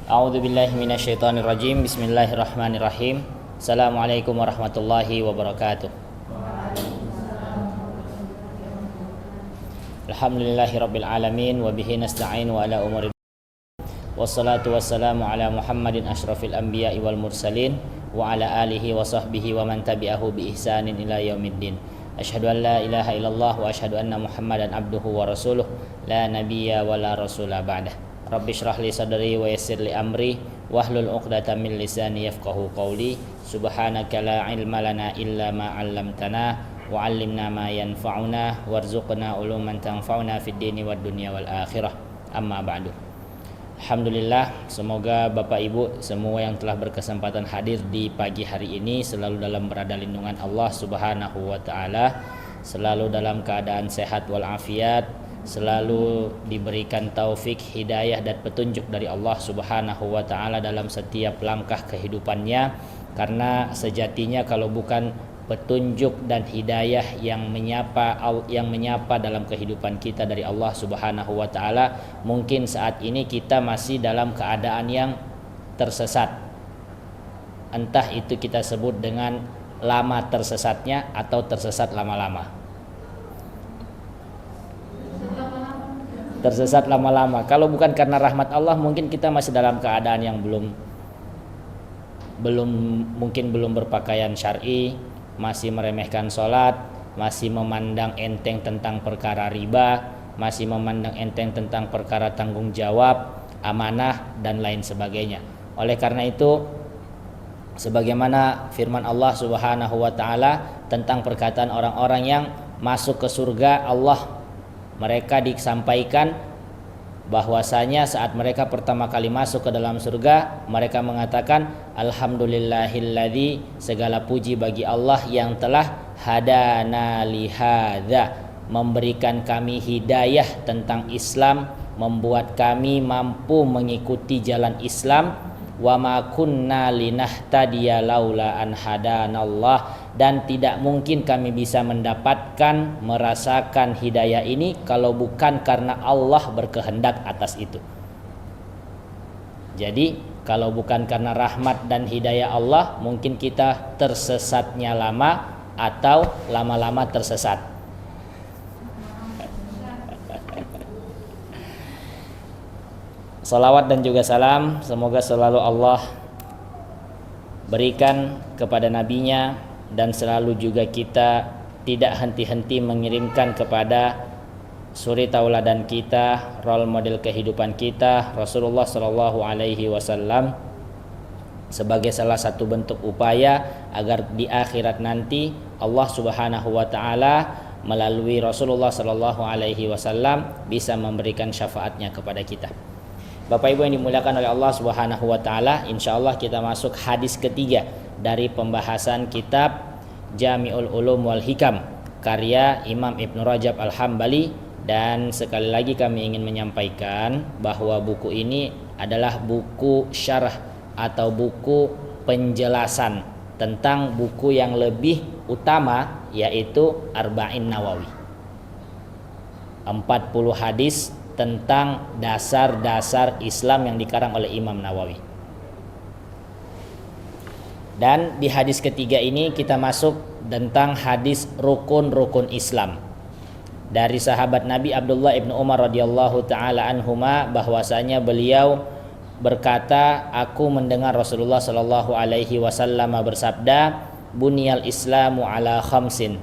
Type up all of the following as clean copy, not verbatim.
A'udzu billahi minasyaitonir rajim. Bismillahirrahmanirrahim. Assalamualaikum warahmatullahi wabarakatuh. Alhamdulillahirabbil alamin wa bihi nasta'in wa ala umuri wassalatu wassalamu ala Muhammadin asyrafil anbiya'i wal mursalin wa ala alihi wa sahbihi wa man tabi'ahu bi ihsanin ila yaumiddin. Asyhadu an la ilaha illallah wa asyhadu anna Muhammadan abduhu wa rasuluh la nabiyya wa la rasula ba'dah. Rabbi shrah li sadri wa yassir li amri wahlul 'uqdatam min lisani yafqahu qawli. Subhanaka la ilma lana illa ma 'allamtana wa 'allimna ma yanfa'una warzuqna uluman tanfa'una fid dini wad dunya wal akhirah. Amma ba'du. Alhamdulillah, semoga Bapak Ibu semua yang telah berkesempatan hadir di pagi hari ini selalu dalam berada lindungan Allah Subhanahu wa taala, selalu dalam keadaan sehat wal afiat, selalu diberikan taufik, hidayah dan petunjuk dari Allah Subhanahu wa taala dalam setiap langkah kehidupannya, karena sejatinya kalau bukan petunjuk dan hidayah yang menyapa dalam kehidupan kita dari Allah Subhanahu wa taala, mungkin saat ini kita masih dalam keadaan yang tersesat. Entah itu kita sebut dengan lama tersesatnya atau tersesat lama-lama. Tersesat lama-lama. Kalau bukan karena rahmat Allah, mungkin kita masih dalam keadaan yang belum berpakaian syar'i, masih meremehkan sholat, masih memandang enteng tentang perkara riba, masih memandang enteng tentang perkara tanggung jawab, amanah dan lain sebagainya. Oleh karena itu, sebagaimana firman Allah Subhanahu wa taala tentang perkataan orang-orang yang masuk ke surga Allah, mereka disampaikan bahwasanya saat mereka pertama kali masuk ke dalam surga, mereka mengatakan alhamdulillahilladzi, segala puji bagi Allah yang telah hadana lihadza, memberikan kami hidayah tentang Islam, membuat kami mampu mengikuti jalan Islam. Wa ma kunna linahtadiya laula an hadanallah, dan tidak mungkin kami bisa mendapatkan, merasakan hidayah ini kalau bukan karena Allah berkehendak atas itu. Jadi kalau bukan karena rahmat dan hidayah Allah, mungkin kita tersesatnya lama atau lama-lama tersesat. Salawat dan juga salam semoga selalu Allah berikan kepada nabinya, dan selalu juga kita tidak henti-henti mengirimkan kepada suri tauladan kita, role model kehidupan kita, Rasulullah Shallallahu Alaihi Wasallam, sebagai salah satu bentuk upaya agar di akhirat nanti Allah Subhanahu Wa Taala melalui Rasulullah Shallallahu Alaihi Wasallam bisa memberikan syafaatnya kepada kita. Bapak Ibu yang dimuliakan oleh Allah Subhanahu wa taala, insyaallah kita masuk hadis ketiga dari pembahasan kitab Jami'ul Ulum wal Hikam karya Imam Ibnu Rajab Al-Hambali. Dan sekali lagi kami ingin menyampaikan bahwa buku ini adalah buku syarah atau buku penjelasan tentang buku yang lebih utama, yaitu Arba'in Nawawi, 40 hadis tentang dasar-dasar Islam yang dikarang oleh Imam Nawawi. Dan di hadis ketiga ini kita masuk tentang hadis rukun-rukun Islam dari sahabat Nabi Abdullah ibnu Umar radhiyallahu taala anhuma, bahwasanya beliau berkata, aku mendengar Rasulullah sallallahu alaihi wasallam bersabda, bunyal Islamu ala khamsin,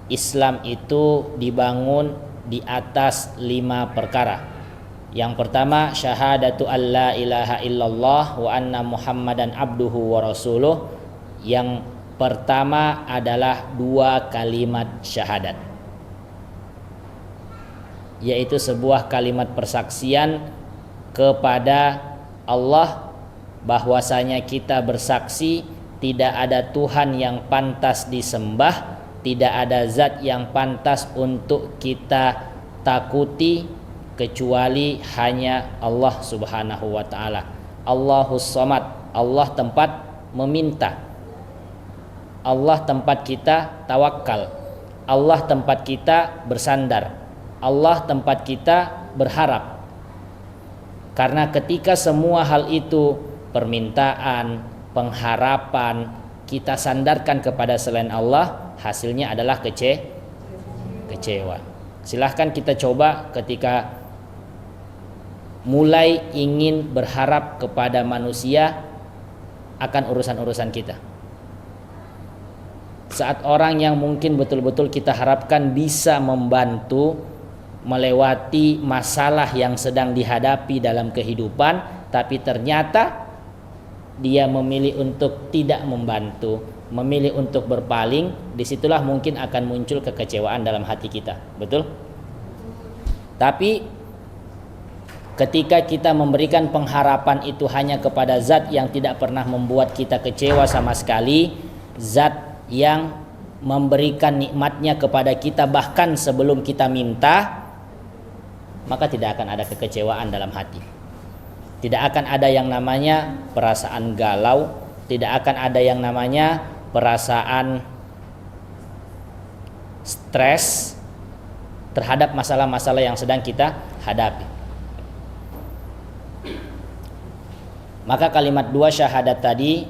Islam itu dibangun di atas 5 perkara. Yang pertama, syahadatu alla ilaha illallah wa anna muhammadan abduhu wa rasuluh. Yang pertama adalah 2 kalimat syahadat, yaitu sebuah kalimat persaksian kepada Allah bahwasanya kita bersaksi tidak ada Tuhan yang pantas disembah, tidak ada zat yang pantas untuk kita takuti kecuali hanya Allah Subhanahu wa taala. Allahus Samad, Allah tempat meminta, Allah tempat kita tawakal, Allah tempat kita bersandar, Allah tempat kita berharap. Karena ketika semua hal itu, permintaan, pengharapan, kita sandarkan kepada selain Allah, hasilnya adalah kecewa. Silahkan kita coba ketika mulai ingin berharap kepada manusia akan urusan-urusan kita. Saat orang yang mungkin betul-betul kita harapkan bisa membantu melewati masalah yang sedang dihadapi dalam kehidupan, tapi ternyata dia memilih untuk tidak membantu, memilih untuk berpaling, disitulah mungkin akan muncul kekecewaan dalam hati kita. Betul? Tapi ketika kita memberikan pengharapan itu hanya kepada zat yang tidak pernah membuat kita kecewa sama sekali, zat yang memberikan nikmatnya kepada kita bahkan sebelum kita minta, maka tidak akan ada kekecewaan dalam hati. Tidak akan ada yang namanya perasaan galau, tidak akan ada yang namanya perasaan stres terhadap masalah-masalah yang sedang kita hadapi. Maka kalimat dua syahadat tadi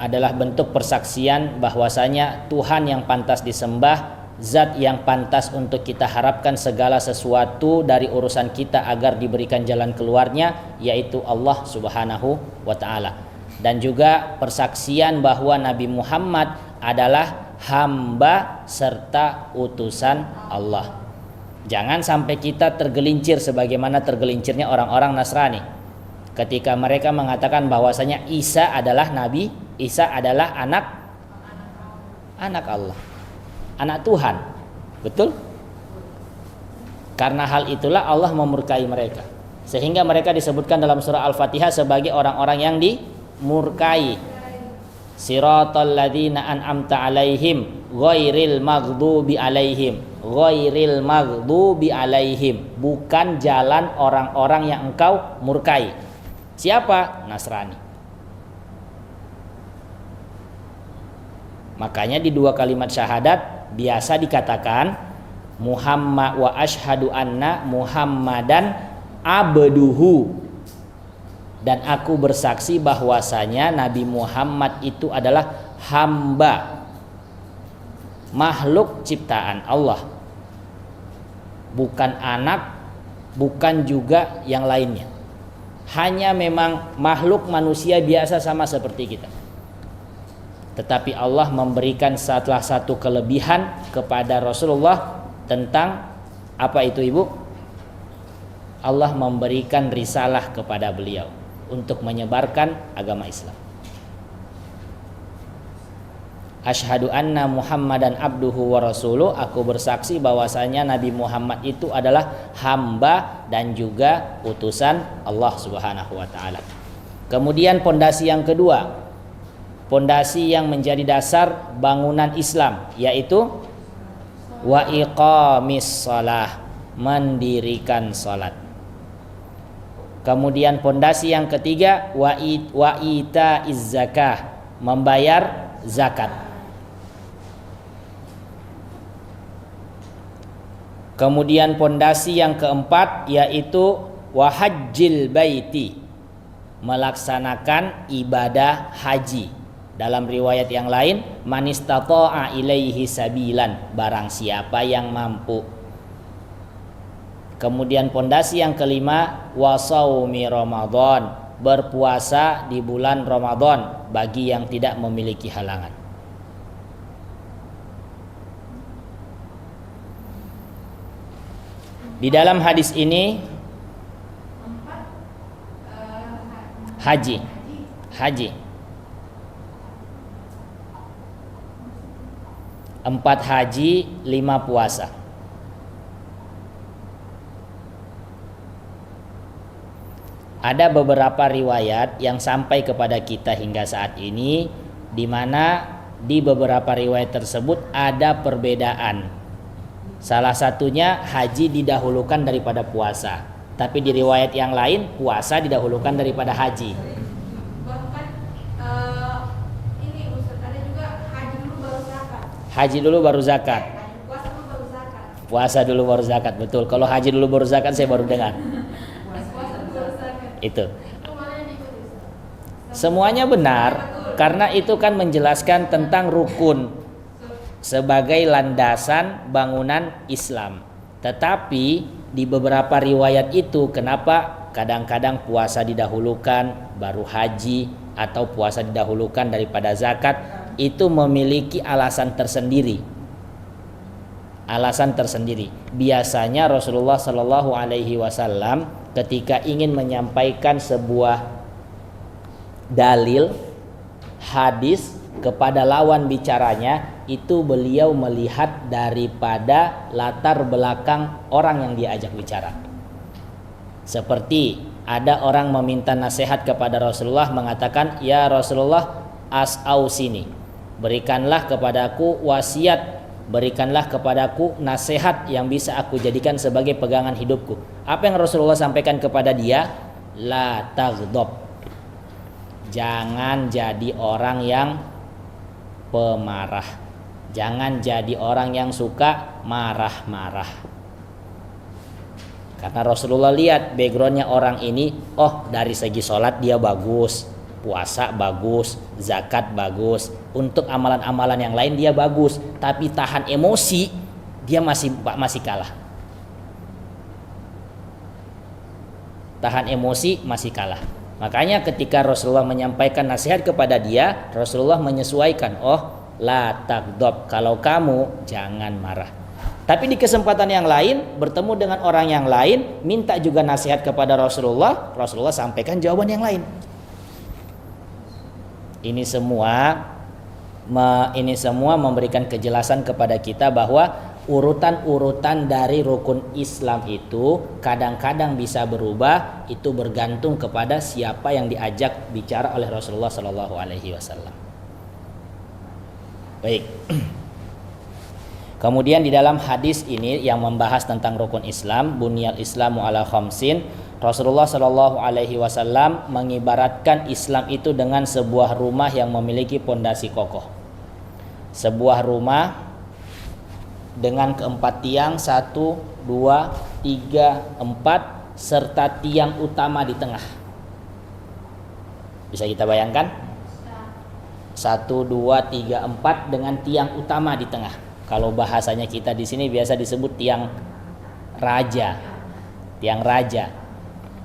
adalah bentuk persaksian bahwasanya Tuhan yang pantas disembah, zat yang pantas untuk kita harapkan segala sesuatu dari urusan kita agar diberikan jalan keluarnya, yaitu Allah Subhanahu wa ta'ala. Dan juga persaksian bahwa Nabi Muhammad adalah hamba serta utusan Allah. Jangan sampai kita tergelincir sebagaimana tergelincirnya orang-orang Nasrani ketika mereka mengatakan bahwasanya Isa adalah nabi, Isa adalah anak Allah, anak Tuhan. Betul? Karena hal itulah Allah memurkai mereka, sehingga mereka disebutkan dalam surah Al-Fatihah sebagai orang-orang yang dimurkai. Siratal ladzina an'amta alaihim ghairil maghdubi alaihim. Ghairil maghdubi alaihim, bukan jalan orang-orang yang engkau murkai. Siapa? Nasrani. Makanya di dua kalimat syahadat biasa dikatakan Muhammad wa asyhadu anna Muhammadan abduhu, dan aku bersaksi bahwasanya Nabi Muhammad itu adalah hamba, makhluk ciptaan Allah, bukan anak, bukan juga yang lainnya. Hanya memang makhluk manusia biasa sama seperti kita. Tetapi Allah memberikan salah satu kelebihan kepada Rasulullah tentang apa itu, Ibu? Allah memberikan risalah kepada beliau untuk menyebarkan agama Islam. Asyhadu anna Muhammadan abduhu wa rasuluh, aku bersaksi bahwasanya Nabi Muhammad itu adalah hamba dan juga utusan Allah Subhanahu wa taala. Kemudian pondasi yang kedua, pondasi yang menjadi dasar bangunan Islam, yaitu wa iqamis shalah, mendirikan salat. Kemudian pondasi yang ketiga wa itaiz zakah, membayar zakat. Kemudian pondasi yang keempat yaitu wahajjil baiti, melaksanakan ibadah haji. Dalam riwayat yang lain, manistata'a ilaihi sabilan, barang siapa yang mampu. Kemudian pondasi yang kelima wasaumi Ramadan, berpuasa di bulan Ramadan bagi yang tidak memiliki halangan. Di dalam hadis ini haji 4 haji 5 puasa. Ada beberapa riwayat yang sampai kepada kita hingga saat ini, di mana di beberapa riwayat tersebut ada perbedaan. Salah satunya haji didahulukan daripada puasa, tapi di riwayat yang lain puasa didahulukan daripada haji. Bahkan ini Ustaz, ada juga haji dulu baru zakat. Haji dulu baru zakat. Puasa dulu baru zakat. Puasa dulu baru zakat, betul. Kalau haji dulu baru zakat saya baru dengar. Puasa dulu baru zakat. Itu. Mana yang diikuti, Ustaz? Semuanya benar karena itu kan menjelaskan tentang rukun sebagai landasan bangunan Islam. Tetapi di beberapa riwayat itu kenapa kadang-kadang puasa didahulukan baru haji atau puasa didahulukan daripada zakat, itu memiliki alasan tersendiri. Alasan tersendiri. Biasanya Rasulullah Shallallahu Alaihi Wasallam ketika ingin menyampaikan sebuah dalil hadis kepada lawan bicaranya, itu beliau melihat daripada latar belakang orang yang diajak bicara. Seperti ada orang meminta nasihat kepada Rasulullah, mengatakan, "Ya Rasulullah, as'ausini, berikanlah kepadaku wasiat, berikanlah kepadaku nasihat yang bisa aku jadikan sebagai pegangan hidupku." Apa yang Rasulullah sampaikan kepada dia? La taghdab, jangan jadi orang yang pemarah, jangan jadi orang yang suka marah-marah. Karena Rasulullah lihat backgroundnya orang ini, oh dari segi sholat dia bagus, puasa bagus, zakat bagus, untuk amalan-amalan yang lain dia bagus, tapi tahan emosi dia masih kalah. Tahan emosi masih kalah. Makanya ketika Rasulullah menyampaikan nasihat kepada dia, Rasulullah menyesuaikan, oh la taghdab, kalau kamu jangan marah. Tapi di kesempatan yang lain bertemu dengan orang yang lain, minta juga nasihat kepada Rasulullah, Rasulullah sampaikan jawaban yang lain. Ini semua memberikan kejelasan kepada kita bahwa urutan-urutan dari rukun Islam itu kadang-kadang bisa berubah, itu bergantung kepada siapa yang diajak bicara oleh Rasulullah Shallallahu Alaihi Wasallam. Baik. Kemudian di dalam hadis ini yang membahas tentang rukun Islam, bunyal Islamu ala khamsin, Rasulullah Shallallahu Alaihi Wasallam mengibaratkan Islam itu dengan sebuah rumah yang memiliki pondasi kokoh. Sebuah rumah dengan keempat tiang, 1, 2, 3, 4, serta tiang utama di tengah. Bisa kita bayangkan? 1, 2, 3, 4 dengan tiang utama di tengah. Kalau bahasanya kita di sini biasa disebut tiang raja. Tiang raja.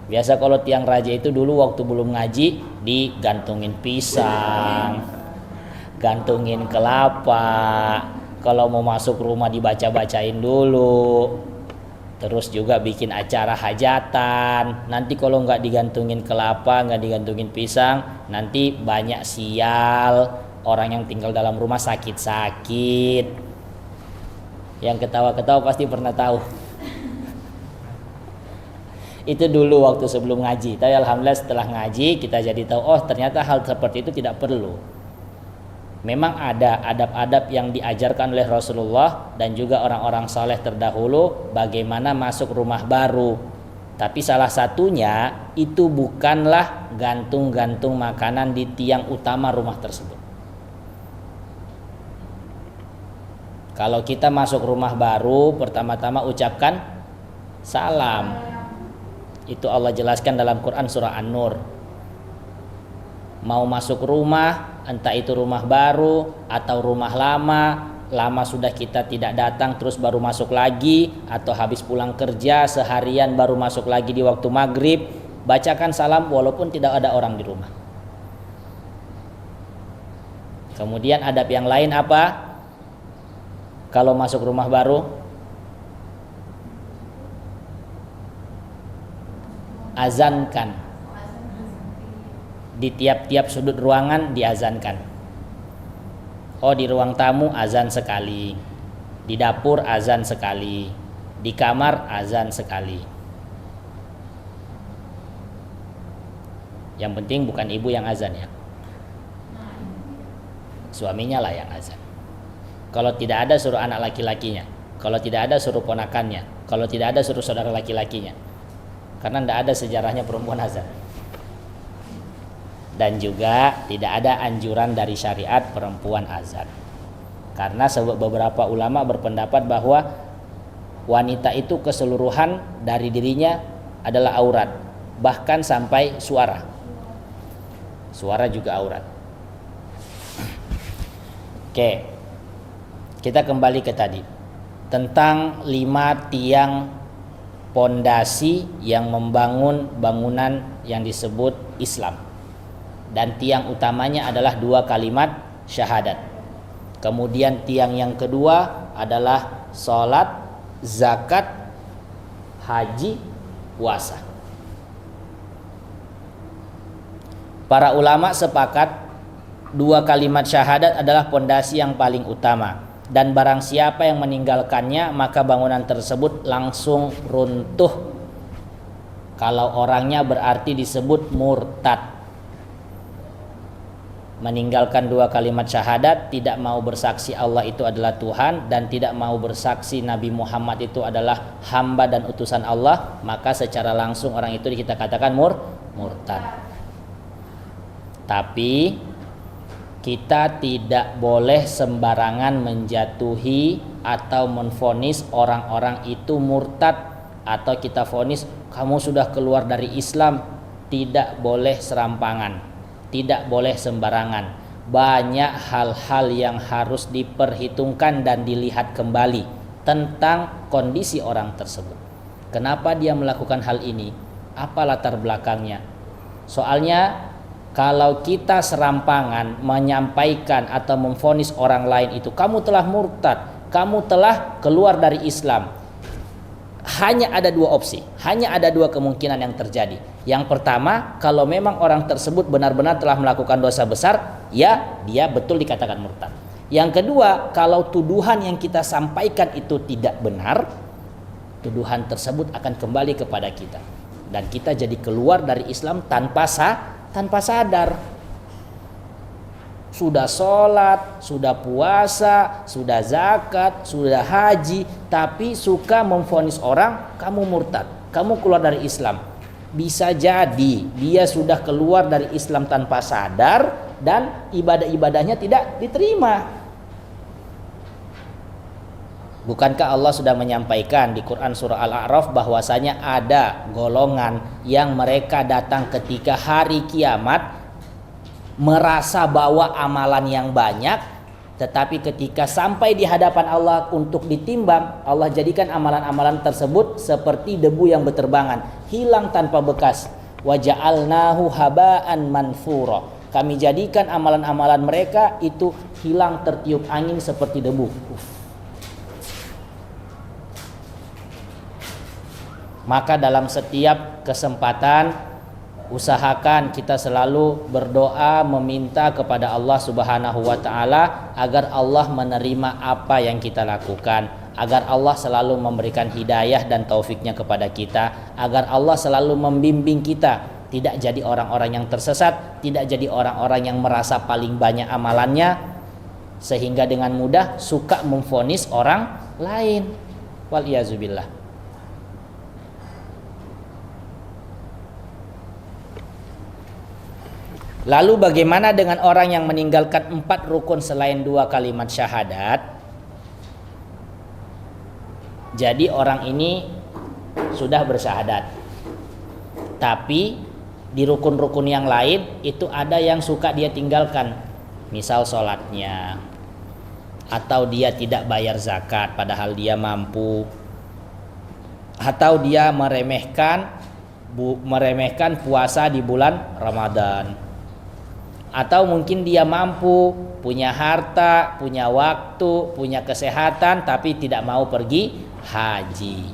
Biasa kalau tiang raja itu dulu waktu belum ngaji digantungin pisang, gantungin kelapa. Kalau mau masuk rumah dibaca-bacain dulu. Terus juga bikin acara hajatan. Nanti kalau nggak digantungin kelapa, nggak digantungin pisang, nanti banyak sial. Orang yang tinggal dalam rumah sakit-sakit. Yang ketawa-ketawa pasti pernah tahu. Itu dulu waktu sebelum ngaji. Tapi alhamdulillah setelah ngaji kita jadi tahu, oh ternyata hal seperti itu tidak perlu. Memang ada adab-adab yang diajarkan oleh Rasulullah dan juga orang-orang saleh terdahulu bagaimana masuk rumah baru. Tapi salah satunya itu bukanlah gantung-gantung makanan di tiang utama rumah tersebut. Kalau kita masuk rumah baru, pertama-tama ucapkan salam. Itu Allah jelaskan dalam Quran surah An-Nur. Mau masuk rumah, entah itu rumah baru atau rumah lama sudah kita tidak datang terus baru masuk lagi, atau habis pulang kerja seharian baru masuk lagi di waktu maghrib, bacakan salam walaupun tidak ada orang di rumah. Kemudian adab yang lain apa? Kalau masuk rumah baru, azankan. Di tiap-tiap sudut ruangan diazankan. Oh, di ruang tamu azan sekali, di dapur azan sekali, di kamar azan sekali. Yang penting bukan ibu yang azan ya, suaminya lah yang azan. Kalau tidak ada suruh anak laki-lakinya, kalau tidak ada suruh ponakannya, kalau tidak ada suruh saudara laki-lakinya. Karena tidak ada sejarahnya perempuan azan. Dan juga tidak ada anjuran dari syariat perempuan azan. Karena beberapa ulama berpendapat bahwa wanita itu keseluruhan dari dirinya adalah aurat. bahkan sampai suara. Suara juga aurat. Oke. Kita kembali ke tadi. Tentang 5 tiang pondasi yang membangun bangunan yang disebut Islam. Dan tiang utamanya adalah 2 kalimat syahadat. Kemudian tiang yang kedua adalah salat, zakat, haji, puasa. Para ulama sepakat 2 kalimat syahadat adalah pondasi yang paling utama, dan barang siapa yang meninggalkannya maka bangunan tersebut langsung runtuh. Kalau orangnya berarti disebut murtad. Meninggalkan 2 kalimat syahadat, tidak mau bersaksi Allah itu adalah Tuhan dan tidak mau bersaksi Nabi Muhammad itu adalah hamba dan utusan Allah, maka secara langsung orang itu kita katakan murtad. Tapi kita tidak boleh sembarangan menjatuhi atau menvonis orang-orang itu murtad, atau kita vonis kamu sudah keluar dari Islam. Tidak boleh serampangan. Tidak boleh sembarangan. Banyak hal-hal yang harus diperhitungkan dan dilihat kembali tentang kondisi orang tersebut. Kenapa dia melakukan hal ini? Apa latar belakangnya? Soalnya kalau kita serampangan menyampaikan atau memvonis orang lain itu kamu telah murtad, kamu telah keluar dari Islam, hanya ada 2 opsi, hanya ada 2 kemungkinan yang terjadi. Yang pertama, kalau memang orang tersebut benar-benar telah melakukan dosa besar, ya dia betul dikatakan murtad. Yang kedua, kalau tuduhan yang kita sampaikan itu tidak benar, tuduhan tersebut akan kembali kepada kita dan kita jadi keluar dari Islam tanpa sadar. Sudah sholat, sudah puasa, sudah zakat, sudah haji, tapi suka memvonis orang kamu murtad, kamu keluar dari Islam. Bisa jadi dia sudah keluar dari Islam tanpa sadar dan ibadah-ibadahnya tidak diterima. Bukankah Allah sudah menyampaikan di Quran surah Al-A'raf bahwasanya ada golongan yang mereka datang ketika hari kiamat merasa bawa amalan yang banyak, tetapi ketika sampai di hadapan Allah untuk ditimbang, Allah jadikan amalan-amalan tersebut seperti debu yang berterbangan, hilang tanpa bekas. Wa ja'alnahu haba'an manthura. Kami jadikan amalan-amalan mereka itu hilang tertiup angin seperti debu. Maka dalam setiap kesempatan usahakan kita selalu berdoa meminta kepada Allah Subhanahu wa taala agar Allah menerima apa yang kita lakukan, agar Allah selalu memberikan hidayah dan taufiknya kepada kita, agar Allah selalu membimbing kita tidak jadi orang-orang yang tersesat, tidak jadi orang-orang yang merasa paling banyak amalannya sehingga dengan mudah suka memvonis orang lain. Wal iyazubillah. Lalu bagaimana dengan orang yang meninggalkan 4 rukun selain 2 kalimat syahadat? Jadi orang ini sudah bersyahadat, tapi di rukun-rukun yang lain itu ada yang suka dia tinggalkan. Misal sholatnya, atau dia tidak bayar zakat padahal dia mampu, atau dia meremehkan puasa di bulan Ramadan. Atau mungkin dia mampu, punya harta, punya waktu, punya kesehatan, tapi tidak mau pergi haji.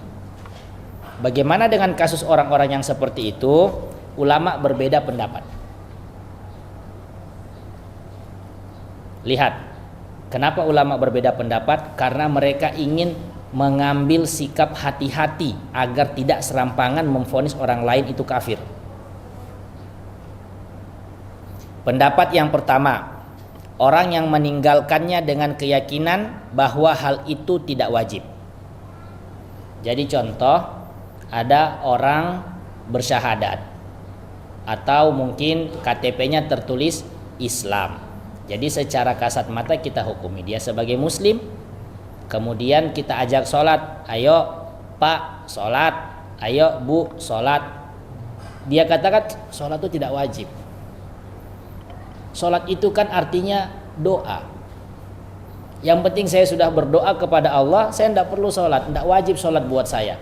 Bagaimana dengan kasus orang-orang yang seperti itu? Ulama berbeda pendapat. Lihat, kenapa ulama berbeda pendapat? Karena mereka ingin mengambil sikap hati-hati agar tidak serampangan memvonis orang lain itu kafir. Pendapat yang pertama, orang yang meninggalkannya dengan keyakinan bahwa hal itu tidak wajib. Jadi contoh, ada orang bersyahadat atau mungkin KTP-nya tertulis Islam. Jadi secara kasat mata kita hukumi dia sebagai muslim. Kemudian kita ajak sholat, ayo Pak sholat, ayo Bu sholat. Dia katakan sholat itu tidak wajib. Sholat itu kan artinya doa. Yang penting saya sudah berdoa kepada Allah, saya tidak perlu sholat, tidak wajib sholat buat saya.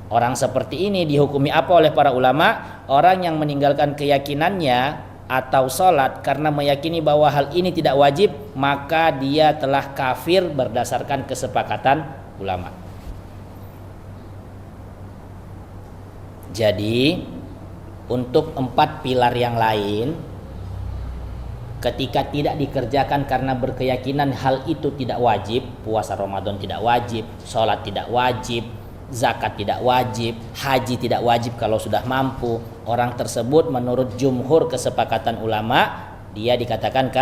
Orang seperti ini dihukumi apa oleh para ulama? Orang yang meninggalkan keyakinannya atau sholat karena meyakini bahwa hal ini tidak wajib, maka dia telah kafir berdasarkan kesepakatan ulama. Jadi untuk 4 pilar yang lain, ketika tidak dikerjakan karena berkeyakinan hal itu tidak wajib, puasa Ramadan tidak wajib, sholat tidak wajib, zakat tidak wajib, haji tidak wajib kalau sudah mampu, orang tersebut menurut jumhur kesepakatan ulama dia dikatakan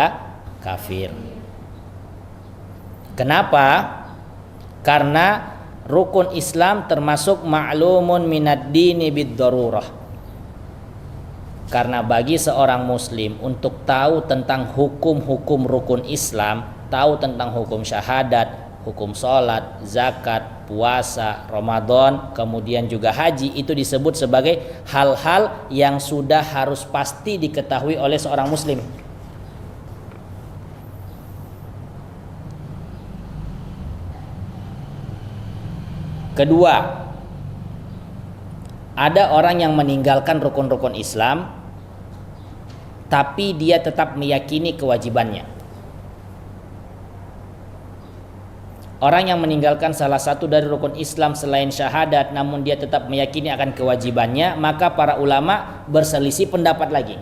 kafir. Kenapa? Karena rukun Islam termasuk ma'lumun minad dini bid-darurah. Karena bagi seorang muslim untuk tahu tentang hukum-hukum rukun Islam, tahu tentang hukum syahadat, hukum sholat, zakat, puasa, Ramadan, kemudian juga haji, itu disebut sebagai hal-hal yang sudah harus pasti diketahui oleh seorang muslim. Kedua, ada orang yang meninggalkan rukun-rukun Islam tapi dia tetap meyakini kewajibannya. Orang yang meninggalkan salah satu dari rukun Islam selain syahadat namun dia tetap meyakini akan kewajibannya, maka para ulama berselisih pendapat lagi.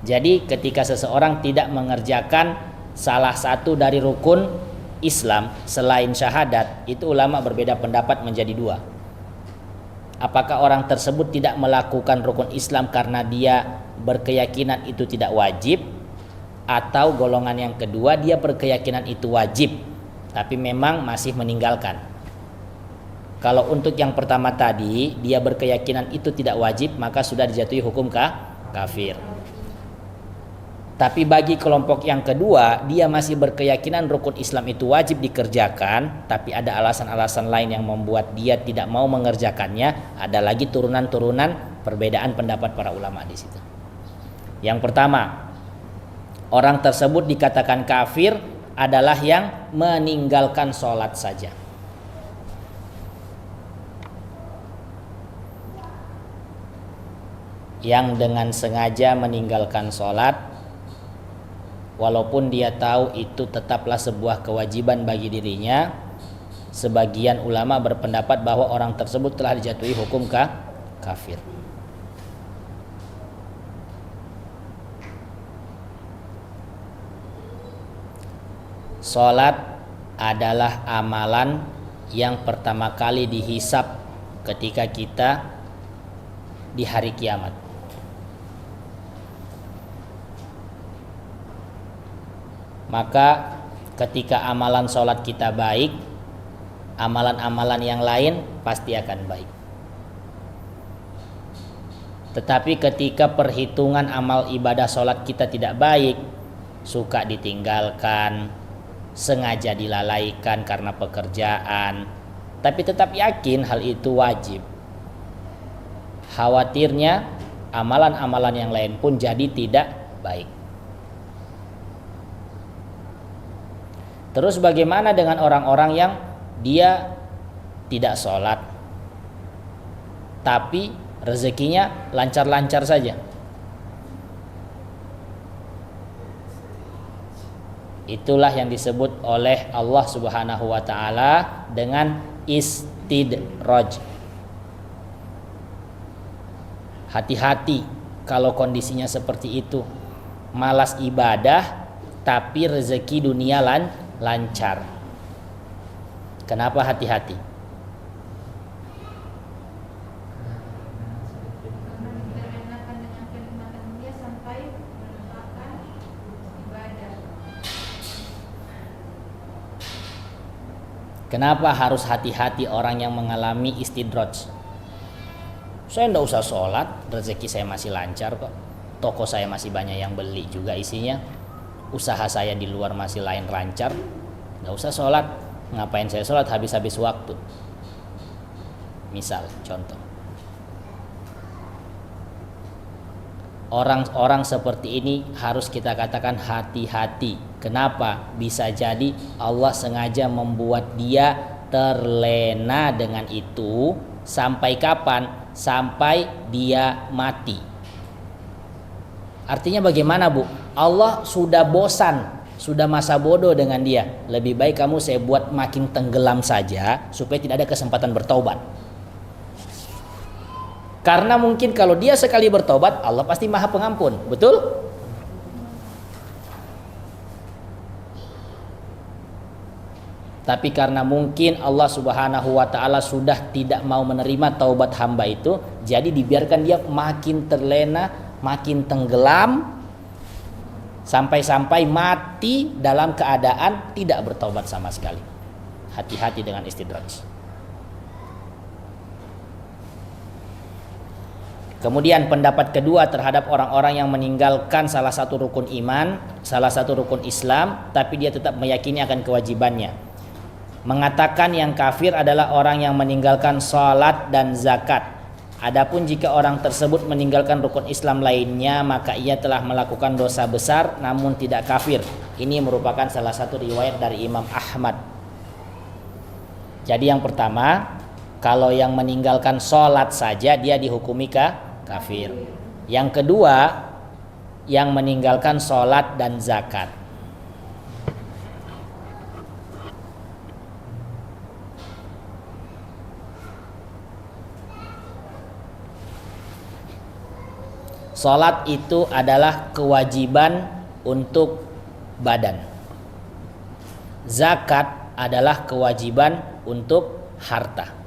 Jadi ketika seseorang tidak mengerjakan salah satu dari rukun Islam selain syahadat, itu ulama berbeda pendapat menjadi 2. Apakah orang tersebut tidak melakukan rukun Islam karena dia berkeyakinan itu tidak wajib, atau golongan yang kedua dia berkeyakinan itu wajib tapi memang masih meninggalkan. Kalau untuk yang pertama tadi dia berkeyakinan itu tidak wajib, maka sudah dijatuhi hukum kafir. Tapi bagi kelompok yang kedua, dia masih berkeyakinan rukun Islam itu wajib dikerjakan, tapi ada alasan-alasan lain yang membuat dia tidak mau mengerjakannya. Ada lagi turunan-turunan perbedaan pendapat para ulama di situ. Yang pertama, orang tersebut dikatakan kafir adalah yang meninggalkan sholat saja. Yang dengan sengaja meninggalkan sholat, walaupun dia tahu itu tetaplah sebuah kewajiban bagi dirinya, sebagian ulama berpendapat bahwa orang tersebut telah dijatuhi hukum kafir. Salat adalah amalan yang pertama kali dihisab ketika kita di hari kiamat. Maka ketika amalan sholat kita baik, amalan-amalan yang lain pasti akan baik. Tetapi ketika perhitungan amal ibadah sholat kita tidak baik, suka ditinggalkan, sengaja dilalaikan karena pekerjaan, tapi tetap yakin hal itu wajib, khawatirnya amalan-amalan yang lain pun jadi tidak baik. Terus bagaimana dengan orang-orang yang dia tidak sholat tapi rezekinya lancar-lancar saja? Itulah yang disebut oleh Allah Subhanahu wa taala dengan istidraj. Hati-hati kalau kondisinya seperti itu, malas ibadah tapi rezeki dunia lancar. Kenapa hati-hati? Kenapa harus hati-hati orang yang mengalami istidraj? Saya tidak usah sholat, rezeki saya masih lancar kok, toko saya masih banyak yang beli juga isinya, usaha saya di luar masih lain lancar, nggak usah sholat. Ngapain saya sholat, habis-habis waktu. Misal contoh, orang-orang seperti ini harus kita katakan hati-hati. Kenapa? Bisa jadi Allah sengaja membuat dia terlena dengan itu. Sampai kapan? Sampai dia mati. Artinya bagaimana, Bu? Allah sudah bosan, sudah masa bodoh dengan dia. Lebih baik kamu saya buat makin tenggelam saja supaya tidak ada kesempatan bertaubat. Karena mungkin kalau dia sekali bertobat, Allah pasti Maha Pengampun, betul? Tapi karena mungkin Allah Subhanahu wa taala sudah tidak mau menerima taubat hamba itu, jadi dibiarkan dia makin terlena, makin tenggelam sampai-sampai mati dalam keadaan tidak bertaubat sama sekali. Hati-hati dengan istidraj. Kemudian pendapat kedua terhadap orang-orang yang meninggalkan salah satu rukun iman, salah satu rukun Islam, tapi dia tetap meyakini akan kewajibannya. Mengatakan yang kafir adalah orang yang meninggalkan salat dan zakat. Adapun jika orang tersebut meninggalkan rukun Islam lainnya, maka ia telah melakukan dosa besar namun tidak kafir. Ini merupakan salah satu riwayat dari Imam Ahmad. Jadi yang pertama, kalau yang meninggalkan salat saja dia dihukumi kafir. Yang kedua, yang meninggalkan sholat dan zakat. Sholat itu adalah kewajiban untuk badan. Zakat adalah kewajiban untuk harta.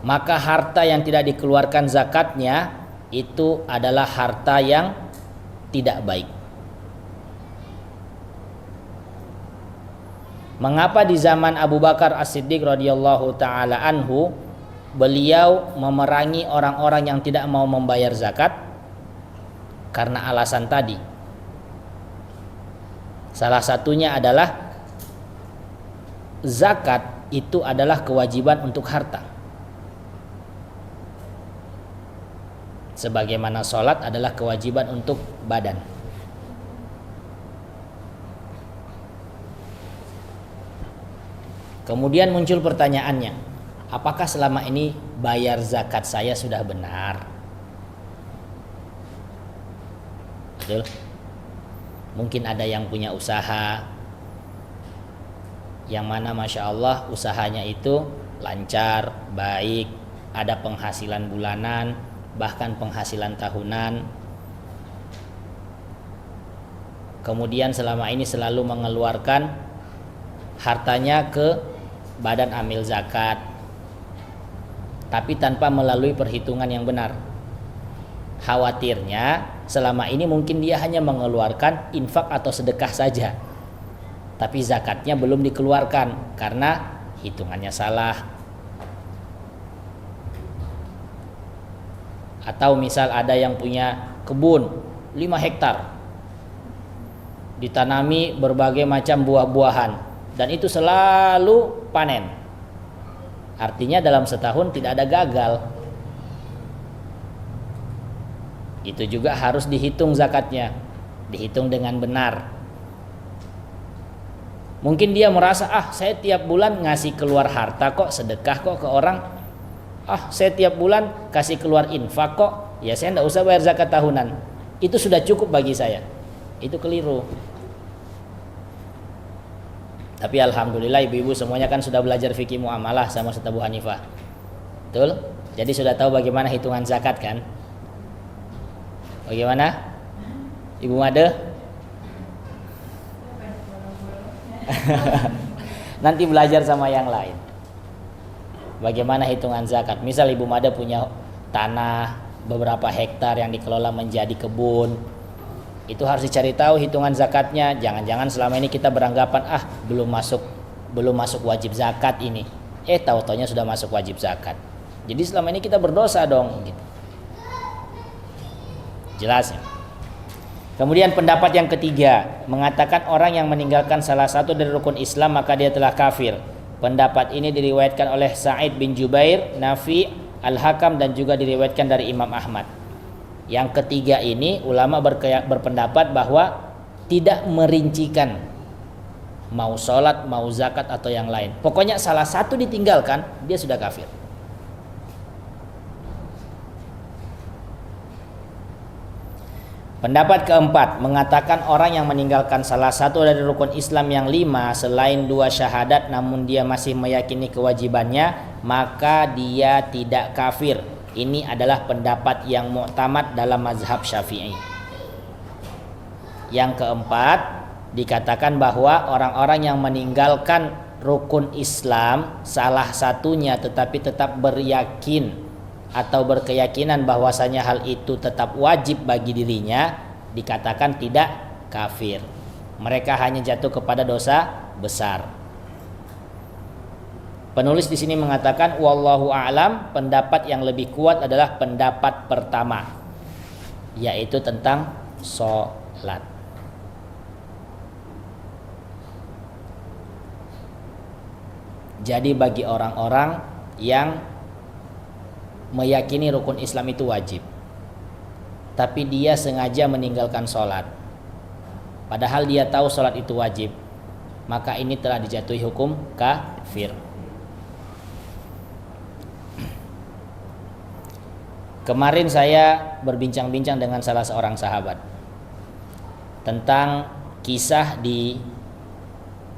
Maka harta yang tidak dikeluarkan zakatnya itu adalah harta yang tidak baik. Mengapa di zaman Abu Bakar As-Siddiq radhiyallahu taala anhu beliau memerangi orang-orang yang tidak mau membayar zakat? Karena alasan tadi. Salah satunya adalah zakat itu adalah kewajiban untuk harta. Sebagaimana sholat adalah kewajiban untuk badan. Kemudian muncul pertanyaannya, apakah selama ini bayar zakat saya sudah benar? Betul? Mungkin ada yang punya usaha yang mana Masya Allah usahanya itu lancar, baik, ada penghasilan bulanan, bahkan penghasilan tahunan. Kemudian selama ini selalu mengeluarkan hartanya ke badan amil zakat, tapi tanpa melalui perhitungan yang benar. Khawatirnya selama ini mungkin dia hanya mengeluarkan infak atau sedekah saja, tapi zakatnya belum dikeluarkan karena hitungannya salah. Atau misal ada yang punya kebun 5 hektar, ditanami berbagai macam buah-buahan, dan itu selalu panen. Artinya dalam setahun tidak ada gagal. Itu juga harus dihitung zakatnya, dihitung dengan benar. Mungkin dia merasa, saya tiap bulan ngasih keluar harta kok, sedekah kok ke orang. Saya tiap bulan kasih keluar infak kok, ya saya tidak usah bayar zakat tahunan, itu sudah cukup bagi saya. Itu keliru. Tapi alhamdulillah ibu-ibu semuanya kan sudah belajar fikih muamalah sama Ustaz Abu Hanifah, betul? Jadi sudah tahu bagaimana hitungan zakat kan? Bagaimana Ibu Made? Nanti belajar sama yang lain bagaimana hitungan zakat. Misal Ibu Made punya tanah beberapa hektar yang dikelola menjadi kebun, itu harus dicari tahu hitungan zakatnya. Jangan-jangan selama ini kita beranggapan belum masuk wajib zakat ini, tahu-taunya sudah masuk wajib zakat. Jadi selama ini kita berdosa dong gitu. Jelas ya? Kemudian pendapat yang ketiga mengatakan orang yang meninggalkan salah satu dari rukun Islam maka dia telah kafir. Pendapat ini diriwayatkan oleh Sa'id bin Jubair, Nafi, Al-Hakam dan juga diriwayatkan dari Imam Ahmad. Yang ketiga ini ulama berpendapat bahwa tidak merincikan mau sholat, mau zakat atau yang lain. Pokoknya salah satu ditinggalkan, dia sudah kafir. Pendapat keempat mengatakan orang yang meninggalkan salah satu dari rukun Islam yang 5 selain 2 syahadat namun dia masih meyakini kewajibannya, maka dia tidak kafir. Ini adalah pendapat yang mu'tamad dalam mazhab Syafi'i. Yang keempat, dikatakan bahwa orang-orang yang meninggalkan rukun Islam salah satunya tetapi tetap beryakin atau berkeyakinan bahwasanya hal itu tetap wajib bagi dirinya, dikatakan tidak kafir. Mereka hanya jatuh kepada dosa besar. Penulis di sini mengatakan wallahu a'lam, pendapat yang lebih kuat adalah pendapat pertama, yaitu tentang sholat. Jadi bagi orang-orang yang meyakini rukun Islam itu wajib, tapi dia sengaja meninggalkan sholat, padahal dia tahu sholat itu wajib, maka ini telah dijatuhi hukum kafir. Kemarin saya berbincang-bincang dengan salah seorang sahabat tentang kisah di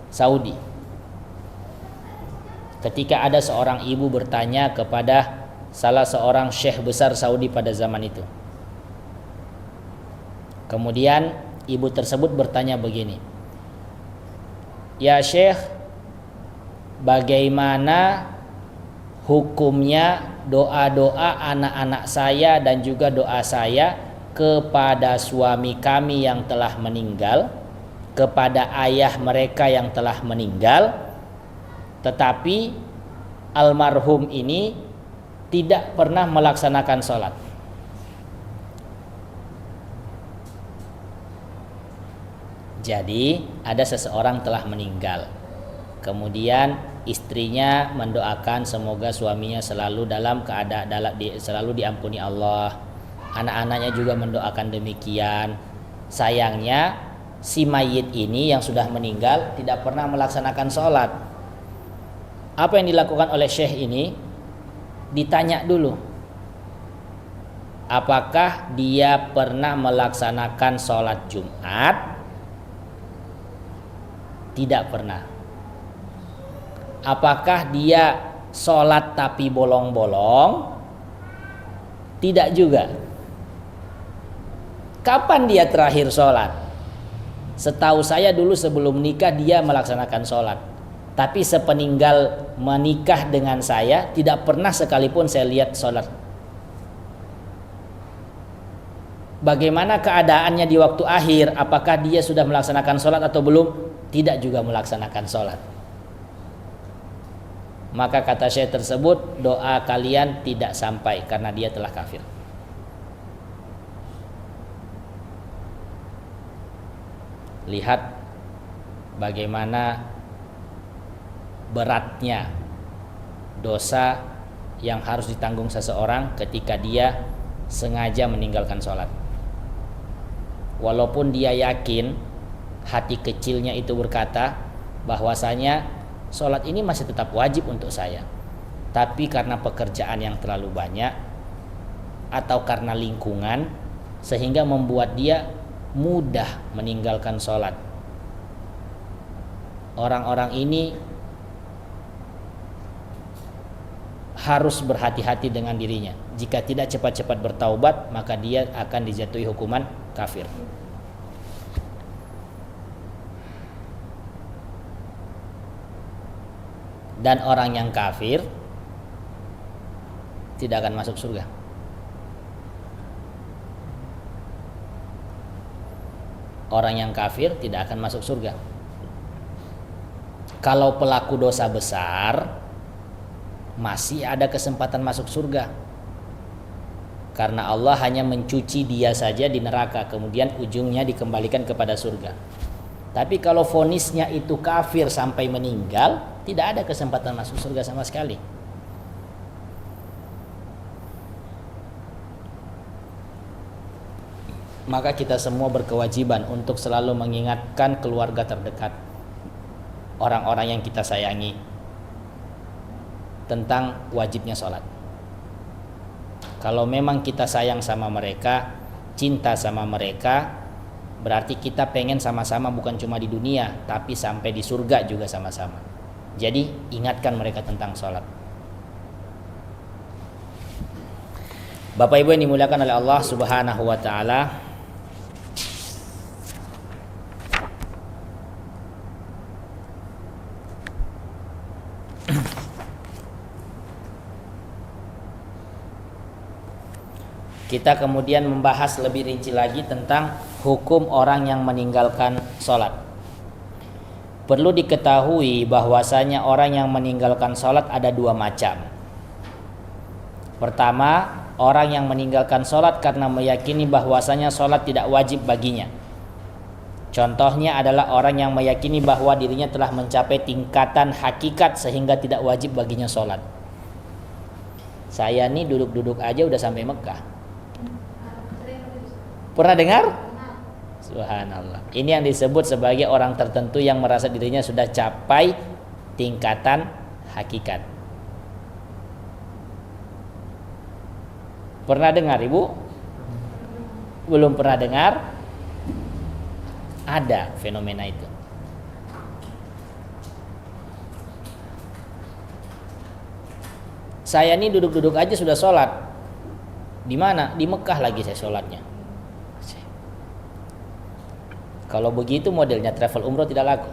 Saudi. Ketika ada seorang ibu bertanya kepada salah seorang syekh besar Saudi pada zaman itu. Kemudian ibu tersebut bertanya begini, "Ya syekh, bagaimana hukumnya doa-doa anak-anak saya dan juga doa saya kepada suami kami yang telah meninggal, kepada ayah mereka yang telah meninggal, tetapi almarhum ini tidak pernah melaksanakan sholat." Jadi ada seseorang telah meninggal, kemudian istrinya mendoakan semoga suaminya selalu dalam keadaan selalu diampuni Allah. Anak-anaknya juga mendoakan demikian. Sayangnya si mayit ini yang sudah meninggal tidak pernah melaksanakan sholat. Apa yang dilakukan oleh syekh ini? Ditanya dulu, apakah dia pernah melaksanakan sholat Jumat? Tidak pernah. Apakah dia sholat tapi bolong-bolong? Tidak juga. Kapan dia terakhir sholat? Setahu saya dulu sebelum nikah dia melaksanakan sholat, tapi sepeninggal menikah dengan saya tidak pernah sekalipun saya lihat sholat. Bagaimana keadaannya di waktu akhir? Apakah dia sudah melaksanakan sholat atau belum? Tidak juga melaksanakan sholat. Maka kata syekh tersebut, doa kalian tidak sampai karena dia telah kafir. Lihat bagaimana beratnya dosa yang harus ditanggung seseorang ketika dia sengaja meninggalkan sholat. Walaupun dia yakin, hati kecilnya itu berkata bahwasanya sholat ini masih tetap wajib untuk saya, tapi karena pekerjaan yang terlalu banyak atau karena lingkungan sehingga membuat dia mudah meninggalkan sholat. Orang-orang ini harus berhati-hati dengan dirinya. Jika tidak cepat-cepat bertaubat, maka dia akan dijatuhi hukuman kafir. Dan orang yang kafir tidak akan masuk surga. Orang yang kafir tidak akan masuk surga. Kalau pelaku dosa besar, masih ada kesempatan masuk surga. Karena Allah hanya mencuci dia saja di neraka, kemudian ujungnya dikembalikan kepada surga. Tapi kalau vonisnya itu kafir sampai meninggal, tidak ada kesempatan masuk surga sama sekali. Maka kita semua berkewajiban untuk selalu mengingatkan keluarga terdekat, orang-orang yang kita sayangi, tentang wajibnya sholat. Kalau memang kita sayang sama mereka, cinta sama mereka, berarti kita pengen sama-sama bukan cuma di dunia, tapi sampai di surga juga sama-sama. Jadi ingatkan mereka tentang sholat. Bapak Ibu yang dimuliakan oleh Allah Subhanahu wa taala, kita kemudian membahas lebih rinci lagi tentang hukum orang yang meninggalkan sholat. Perlu diketahui bahwasanya orang yang meninggalkan sholat ada dua macam. Pertama, orang yang meninggalkan sholat karena meyakini bahwasanya sholat tidak wajib baginya. Contohnya adalah orang yang meyakini bahwa dirinya telah mencapai tingkatan hakikat sehingga tidak wajib baginya sholat. Saya nih duduk-duduk aja udah sampai Mekah. Pernah dengar? Subhanallah. Ini yang disebut sebagai orang tertentu yang merasa dirinya sudah capai tingkatan hakikat. Pernah dengar Ibu? Belum pernah dengar? Ada fenomena itu. Saya ini duduk-duduk aja sudah sholat. Di mana? Di Mekah lagi saya sholatnya. Kalau begitu modelnya travel umroh tidak laku.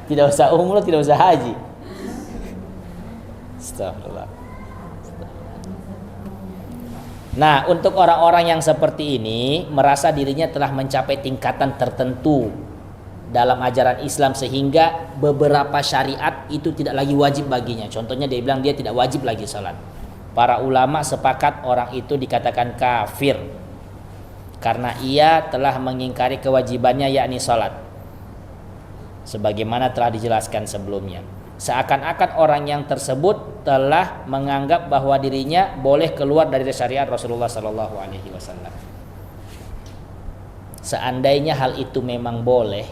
Tidak usah umroh, tidak usah haji. Astagfirullah. Nah, untuk orang-orang yang seperti ini merasa dirinya telah mencapai tingkatan tertentu dalam ajaran Islam sehingga beberapa syariat itu tidak lagi wajib baginya. Contohnya dia bilang dia tidak wajib lagi salat. Para ulama sepakat orang itu dikatakan kafir karena ia telah mengingkari kewajibannya yakni salat. Sebagaimana telah dijelaskan sebelumnya. Seakan-akan orang yang tersebut telah menganggap bahwa dirinya boleh keluar dari syariat Rasulullah sallallahu alaihi wasallam. Seandainya hal itu memang boleh,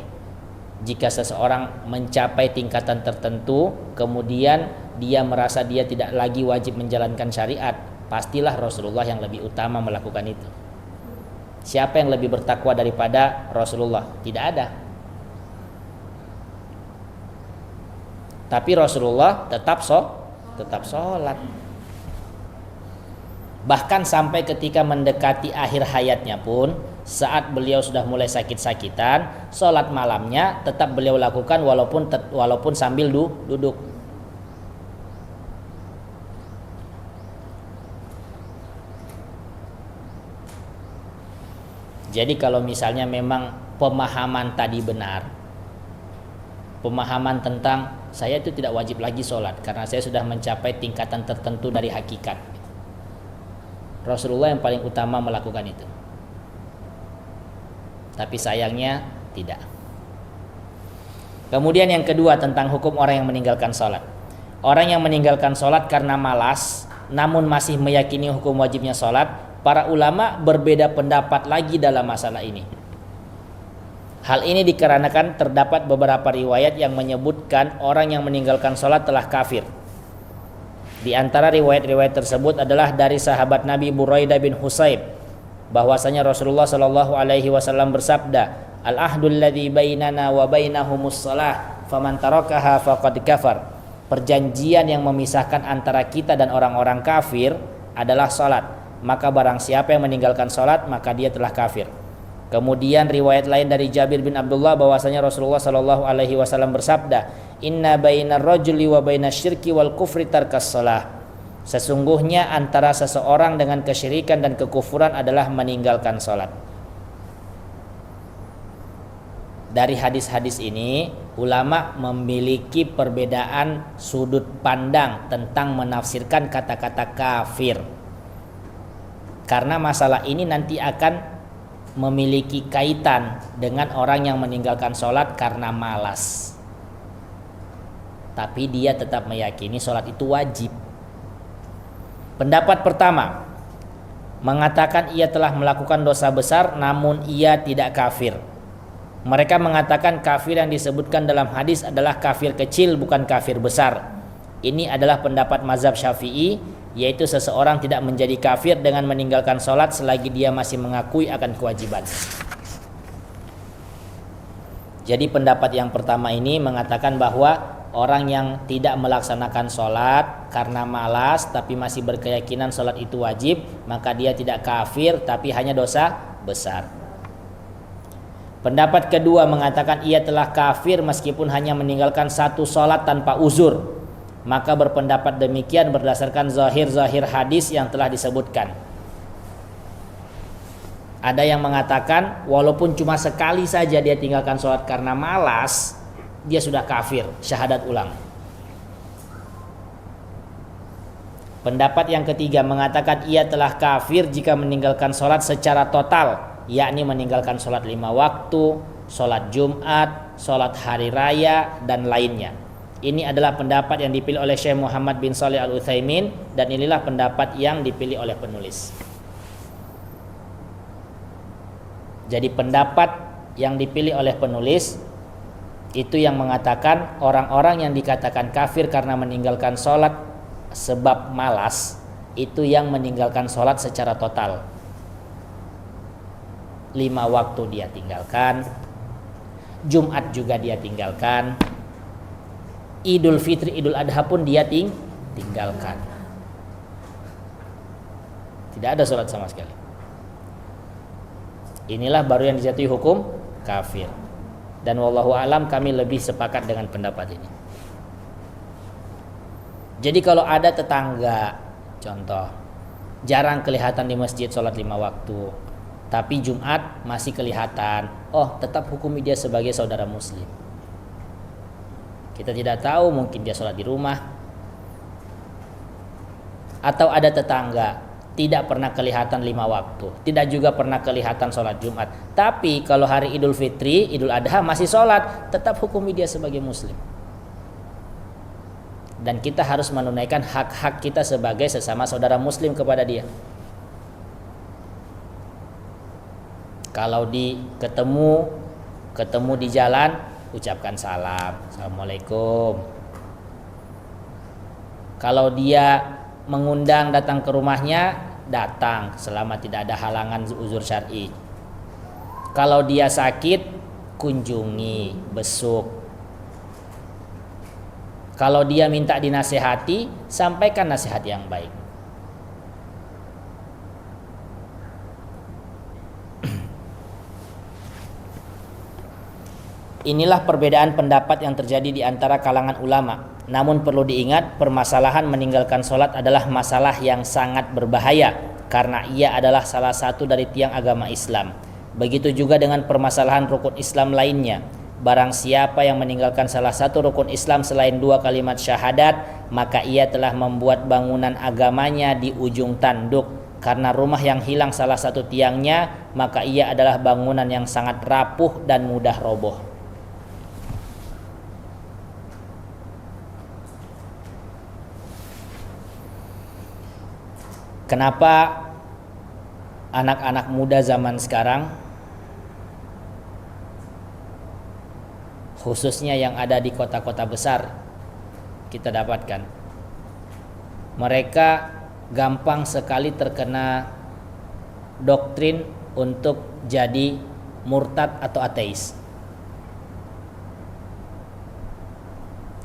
jika seseorang mencapai tingkatan tertentu kemudian dia merasa dia tidak lagi wajib menjalankan syariat, pastilah Rasulullah yang lebih utama melakukan itu. Siapa yang lebih bertakwa daripada Rasulullah? Tidak ada. Tapi Rasulullah tetap sholat. Bahkan sampai ketika mendekati akhir hayatnya pun, saat beliau sudah mulai sakit-sakitan, sholat malamnya tetap beliau lakukan walaupun sambil duduk. Jadi kalau misalnya memang pemahaman tadi benar, pemahaman tentang saya itu tidak wajib lagi sholat karena saya sudah mencapai tingkatan tertentu dari hakikat, Rasulullah yang paling utama melakukan itu. Tapi sayangnya tidak. Kemudian yang kedua tentang hukum orang yang meninggalkan sholat. Orang yang meninggalkan sholat karena malas namun masih meyakini hukum wajibnya sholat, para ulama berbeda pendapat lagi dalam masalah ini. Hal ini dikarenakan terdapat beberapa riwayat yang menyebutkan orang yang meninggalkan sholat telah kafir. Di antara riwayat-riwayat tersebut adalah dari sahabat Nabi Buraidah bin Husayb, bahwasanya Rasulullah Shallallahu Alaihi Wasallam bersabda, Al-ahdul ladzi bainana wa bainahumus shalah, faman tarakaha faqad kafar. Perjanjian yang memisahkan antara kita dan orang-orang kafir adalah salat. Maka barang siapa yang meninggalkan salat maka dia telah kafir. Kemudian riwayat lain dari Jabir bin Abdullah bahwasanya Rasulullah Shallallahu Alaihi Wasallam bersabda, Inna bainar rajuli wa bainasyirki wal kufri tarkas shalah. Sesungguhnya antara seseorang dengan kesyirikan dan kekufuran adalah meninggalkan salat. Dari hadis-hadis ini ulama memiliki perbedaan sudut pandang tentang menafsirkan kata-kata kafir. Karena masalah ini nanti akan memiliki kaitan dengan orang yang meninggalkan sholat karena malas, tapi dia tetap meyakini sholat itu wajib. Pendapat pertama mengatakan ia telah melakukan dosa besar namun ia tidak kafir. Mereka mengatakan kafir yang disebutkan dalam hadis adalah kafir kecil, bukan kafir besar. Ini adalah pendapat mazhab Syafi'i, yaitu seseorang tidak menjadi kafir dengan meninggalkan sholat selagi dia masih mengakui akan kewajiban. Jadi pendapat yang pertama ini mengatakan bahwa orang yang tidak melaksanakan sholat karena malas tapi masih berkeyakinan sholat itu wajib, maka dia tidak kafir tapi hanya dosa besar. Pendapat kedua mengatakan ia telah kafir meskipun hanya meninggalkan satu sholat tanpa uzur. Maka berpendapat demikian berdasarkan zahir-zahir hadis yang telah disebutkan. Ada yang mengatakan walaupun cuma sekali saja dia tinggalkan sholat karena malas, dia sudah kafir, syahadat ulang. Pendapat yang ketiga mengatakan ia telah kafir jika meninggalkan sholat secara total, yakni meninggalkan sholat 5 waktu, sholat Jumat, sholat hari raya, dan lainnya. Ini adalah pendapat yang dipilih oleh Syekh Muhammad bin Shalih Al-Utsaimin, dan inilah pendapat yang dipilih oleh penulis. Jadi pendapat yang dipilih oleh penulis itu yang mengatakan orang-orang yang dikatakan kafir karena meninggalkan sholat sebab malas, itu yang meninggalkan sholat secara total. 5 waktu dia tinggalkan, Jumat juga dia tinggalkan, Idul Fitri, Idul Adha pun dia tinggalkan. Tidak ada sholat sama sekali. Inilah baru yang dijatuhi hukum kafir. Dan wallahu alam kami lebih sepakat dengan pendapat ini. Jadi kalau ada tetangga, contoh, jarang kelihatan di masjid sholat 5 waktu, tapi Jumat masih kelihatan, oh tetap hukumi dia sebagai saudara muslim. Kita tidak tahu, mungkin dia sholat di rumah. Atau ada tetangga tidak pernah kelihatan 5 waktu, tidak juga pernah kelihatan sholat Jumat, tapi kalau hari Idul Fitri, Idul Adha masih sholat, tetap hukumi dia sebagai muslim. Dan kita harus menunaikan hak-hak kita sebagai sesama saudara muslim kepada dia. Kalau ketemu di jalan, ucapkan salam, assalamualaikum. Kalau dia mengundang datang ke rumahnya, datang selama tidak ada halangan uzur syar'i. Kalau dia sakit, kunjungi, besuk. Kalau dia minta dinasihati, sampaikan nasihat yang baik. Inilah perbedaan pendapat yang terjadi di antara kalangan ulama. Namun perlu diingat, permasalahan meninggalkan sholat adalah masalah yang sangat berbahaya karena ia adalah salah satu dari tiang agama Islam. Begitu juga dengan permasalahan rukun Islam lainnya. Barang siapa yang meninggalkan salah satu rukun Islam selain 2 kalimat syahadat, maka ia telah membuat bangunan agamanya di ujung tanduk. Karena rumah yang hilang salah satu tiangnya, maka ia adalah bangunan yang sangat rapuh dan mudah roboh. Kenapa anak-anak muda zaman sekarang, khususnya yang ada di kota-kota besar, kita dapatkan mereka gampang sekali terkena doktrin untuk jadi murtad atau ateis?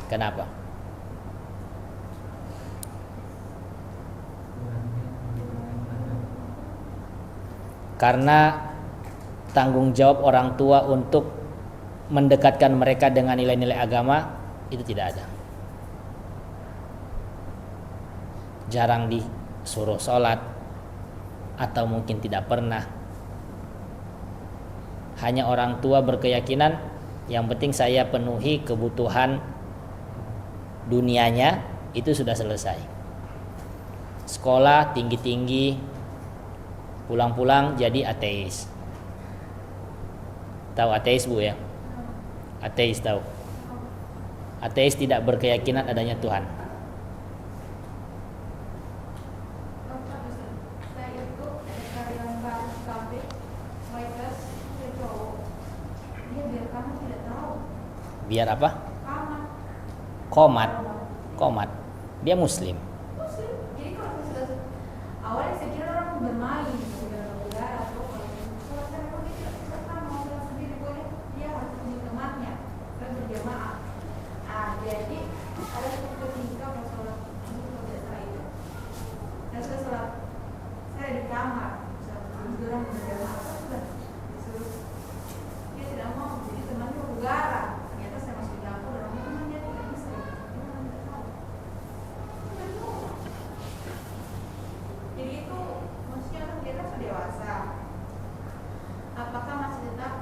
Kenapa? Karena tanggung jawab orang tua untuk mendekatkan mereka dengan nilai-nilai agama itu tidak ada. Jarang disuruh sholat, atau mungkin tidak pernah. Hanya orang tua berkeyakinan Yang penting saya penuhi kebutuhan dunianya, itu sudah selesai. Sekolah tinggi-tinggi, pulang-pulang jadi ateis. Tahu ateis, Bu, ya? Ateis tahu. Ateis tidak berkeyakinan adanya Tuhan. Saya itu ada karyawan baru di kafe, waitress, dia cowok. Dia biar kamu tidak tahu. Biar apa? Kamu Komat. Komat. Dia muslim. Muslim. Jadi kalau sudah awalnya saya kira orang bermain, udara atau kalau saya memang dia tidak pernah mau sholat sendiri, boleh dia harus punya temannya dan berjamaah. Jadi ada satu ketika mau sholat itu kalau tidak salah itu, dan sudah sholat saya di kamar, sudah orang berjamaah, sudah disuruh dia tidak mau, jadi temannya udara. Ternyata saya masuk di dapur dan orang temannya tidak bisa, dia memang tidak tahu. Jadi itu maksudnya kan kita sudah dewasa. Apakah masih tetap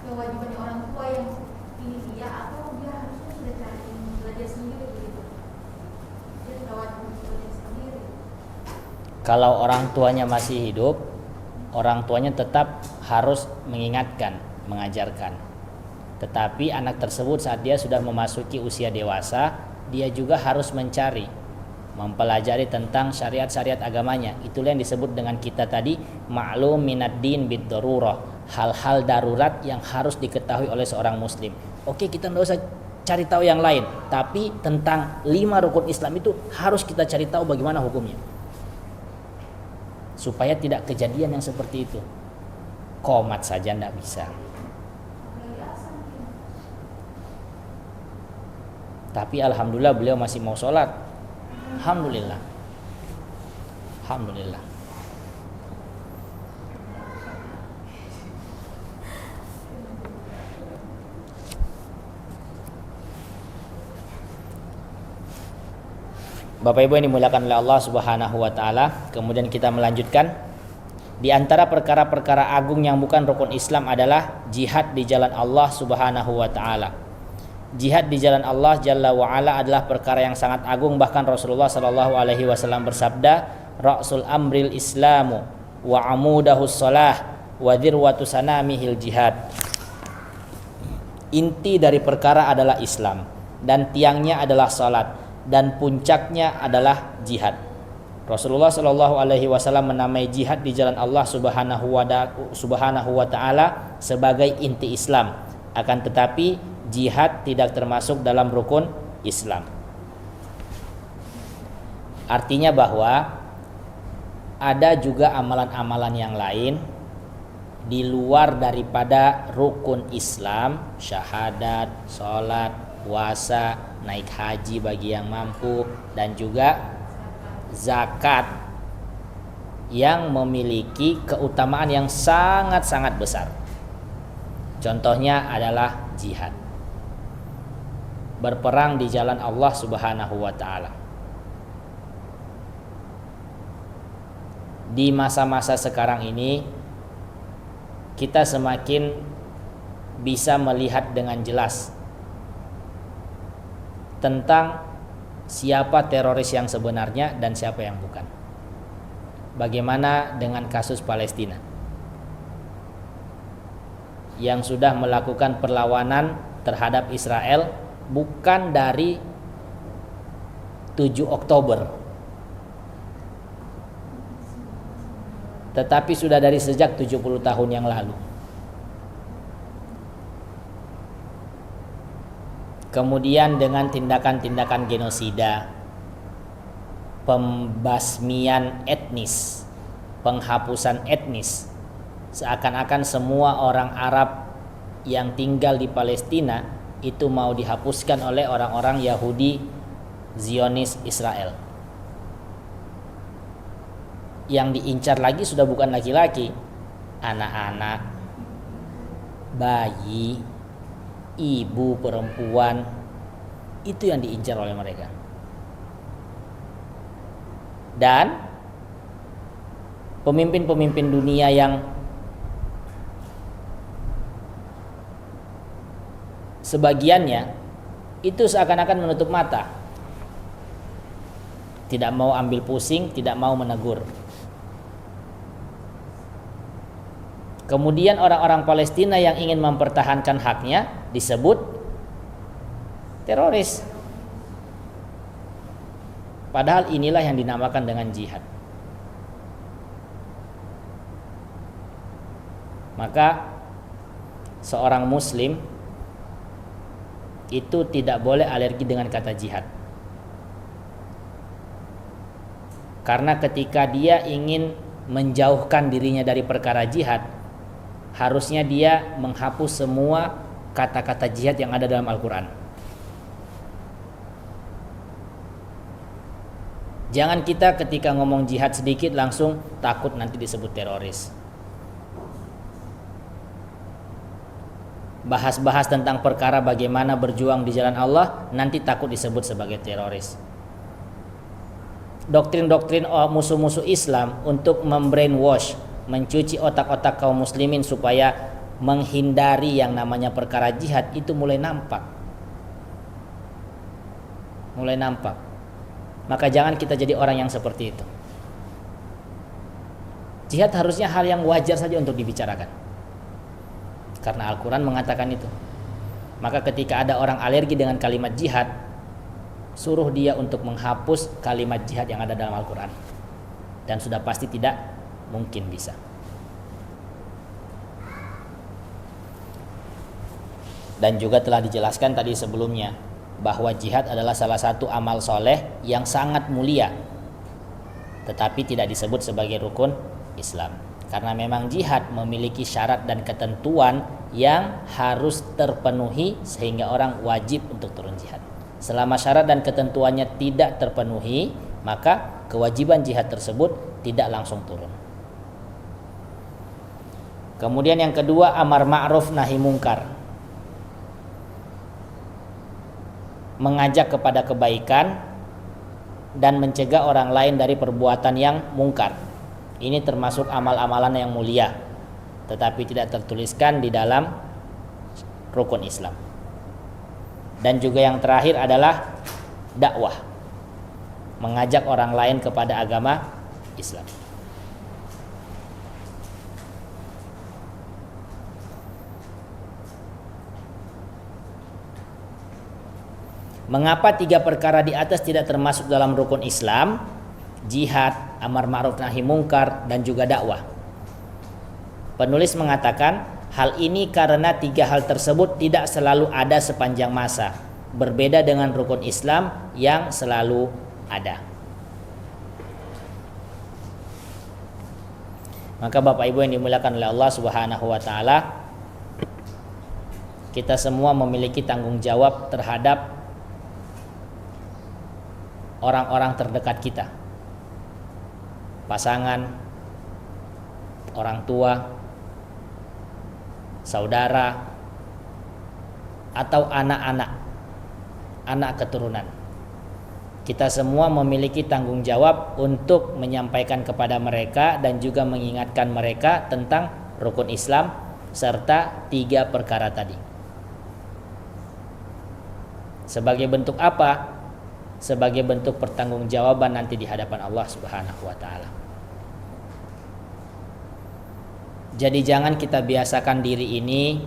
kewajiban orang tua yang ini dia, atau dia harusnya sudah cari belajar sendiri begitu? Dia sudah wajib belajar sendiri. Kalau orang tuanya masih hidup, orang tuanya tetap harus mengingatkan, mengajarkan. Tetapi anak tersebut saat dia sudah memasuki usia dewasa, dia juga harus mencari, mempelajari tentang syariat-syariat agamanya. Itulah yang disebut dengan kita tadi, ma'lum minad din bid darurah, hal-hal darurat yang harus diketahui oleh seorang muslim. Oke, kita tidak usah cari tahu yang lain, tapi tentang 5 rukun Islam itu harus kita cari tahu bagaimana hukumnya, supaya tidak kejadian yang seperti itu. Komat saja tidak bisa. Tapi alhamdulillah beliau masih mau sholat. Alhamdulillah. Alhamdulillah. Bapak Ibu yang dimuliakan oleh Allah Subhanahu wa taala, kemudian kita melanjutkan. Di antara perkara-perkara agung yang bukan rukun Islam adalah jihad di jalan Allah Subhanahu wa taala. Jihad di jalan Allah Jalla wa Ala adalah perkara yang sangat agung, bahkan Rasulullah sallallahu alaihi wasallam bersabda, "Ra'sul amril Islamu wa amudahus shalah wa dzirwatu sanamihil jihad." Inti dari perkara adalah Islam dan tiangnya adalah salat dan puncaknya adalah jihad. Rasulullah sallallahu alaihi wasallam menamai jihad di jalan Allah Subhanahu wa taala sebagai inti Islam. Akan tetapi jihad tidak termasuk dalam rukun Islam. Artinya bahwa ada juga amalan-amalan yang lain di luar daripada rukun Islam, syahadat, sholat, puasa, naik haji bagi yang mampu, dan juga zakat, yang memiliki keutamaan yang sangat-sangat besar. Contohnya adalah jihad, berperang di jalan Allah Subhanahu wa taala. Di masa-masa sekarang ini kita semakin bisa melihat dengan jelas tentang siapa teroris yang sebenarnya dan siapa yang bukan. Bagaimana dengan kasus Palestina yang sudah melakukan perlawanan terhadap Israel bukan dari 7 Oktober, tetapi sudah dari sejak 70 tahun yang lalu. Kemudian dengan tindakan-tindakan genosida, pembasmian etnis, penghapusan etnis, seakan-akan semua orang Arab yang tinggal di Palestina itu mau dihapuskan oleh orang-orang Yahudi Zionis Israel. Yang diincar lagi sudah bukan laki-laki, anak-anak, bayi, ibu, perempuan, itu yang diincar oleh mereka. Dan pemimpin-pemimpin dunia yang sebagiannya itu seakan-akan menutup mata, tidak mau ambil pusing, tidak mau menegur. Kemudian orang-orang Palestina yang ingin mempertahankan haknya disebut teroris. Padahal inilah yang dinamakan dengan jihad. Maka seorang muslim itu tidak boleh alergi dengan kata jihad. Karena ketika dia ingin menjauhkan dirinya dari perkara jihad, harusnya dia menghapus semua kata-kata jihad yang ada dalam Al-Quran. Jangan kita ketika ngomong jihad sedikit langsung takut nanti disebut teroris. Bahas-bahas tentang perkara bagaimana berjuang di jalan Allah, nanti takut disebut sebagai teroris. Doktrin-doktrin musuh-musuh Islam untuk membrainwash, mencuci otak-otak kaum muslimin supaya menghindari yang namanya perkara jihad itu mulai nampak. Maka jangan kita jadi orang yang seperti itu. Jihad harusnya hal yang wajar saja untuk dibicarakan, karena Al-Quran mengatakan itu. Maka ketika ada orang alergi dengan kalimat jihad, suruh dia untuk menghapus kalimat jihad yang ada dalam Al-Quran. Dan sudah pasti tidak mungkin bisa. Dan juga telah dijelaskan tadi sebelumnya bahwa jihad adalah salah satu amal soleh yang sangat mulia, tetapi tidak disebut sebagai rukun Islam. Karena memang jihad memiliki syarat dan ketentuan yang harus terpenuhi sehingga orang wajib untuk turun jihad. Selama syarat dan ketentuannya tidak terpenuhi, maka kewajiban jihad tersebut tidak langsung turun. Kemudian yang kedua, amar ma'ruf nahi mungkar. Mengajak kepada kebaikan dan mencegah orang lain dari perbuatan yang mungkar. Ini termasuk amal-amalan yang mulia, tetapi tidak tertuliskan di dalam rukun Islam. Dan juga yang terakhir adalah dakwah, mengajak orang lain kepada agama Islam. Mengapa tiga perkara di atas tidak termasuk dalam rukun Islam? Jihad, amar ma'ruf nahi mungkar, dan juga dakwah. Penulis mengatakan hal ini karena tiga hal tersebut tidak selalu ada sepanjang masa, berbeda dengan rukun Islam yang selalu ada. Maka Bapak Ibu yang dimuliakan oleh Allah Subhanahu wa taala, kita semua memiliki tanggung jawab terhadap orang-orang terdekat kita, pasangan, orang tua, saudara, atau anak-anak, anak keturunan. Kita semua memiliki tanggung jawab untuk menyampaikan kepada mereka dan juga mengingatkan mereka tentang rukun Islam serta tiga perkara tadi. Sebagai bentuk apa? Sebagai bentuk pertanggungjawaban nanti di hadapan Allah Subhanahu wa taala. Jadi jangan kita biasakan diri ini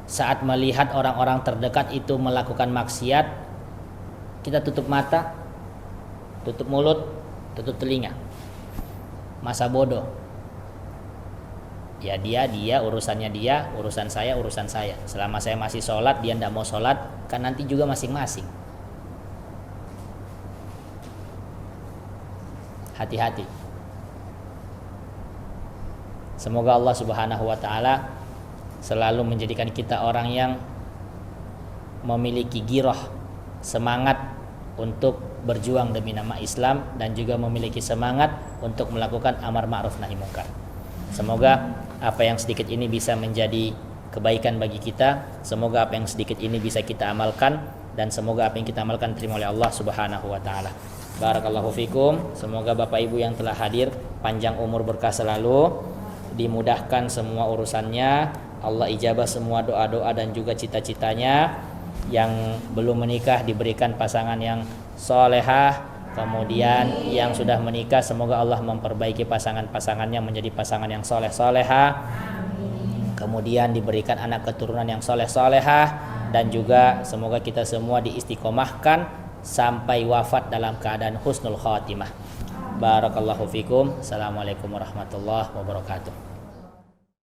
saat melihat orang-orang terdekat itu melakukan maksiat, kita tutup mata, tutup mulut, tutup telinga. Masa bodoh. Ya dia urusannya dia, urusan saya. Selama saya masih sholat, dia tidak mau sholat, kan nanti juga masing-masing. Hati-hati. Semoga Allah Subhanahu wa taala selalu menjadikan kita orang yang memiliki giroh, semangat untuk berjuang demi nama Islam dan juga memiliki semangat untuk melakukan amar ma'ruf nahi mungkar. Semoga apa yang sedikit ini bisa menjadi kebaikan bagi kita. Semoga apa yang sedikit ini bisa kita amalkan, dan semoga apa yang kita amalkan terima oleh Allah Subhanahu wa taala. Barakallahu fikum. Semoga Bapak Ibu yang telah hadir panjang umur berkah selalu, dimudahkan semua urusannya, Allah ijabah semua doa-doa dan juga cita-citanya. Yang belum menikah diberikan pasangan yang solehah, kemudian yang sudah menikah semoga Allah memperbaiki pasangan-pasangannya menjadi pasangan yang soleh-solehah, kemudian diberikan anak keturunan yang soleh-solehah, dan juga semoga kita semua diistiqomahkan sampai wafat dalam keadaan husnul khatimah. Barakallahu fikum. Assalamualaikum warahmatullahi wabarakatuh.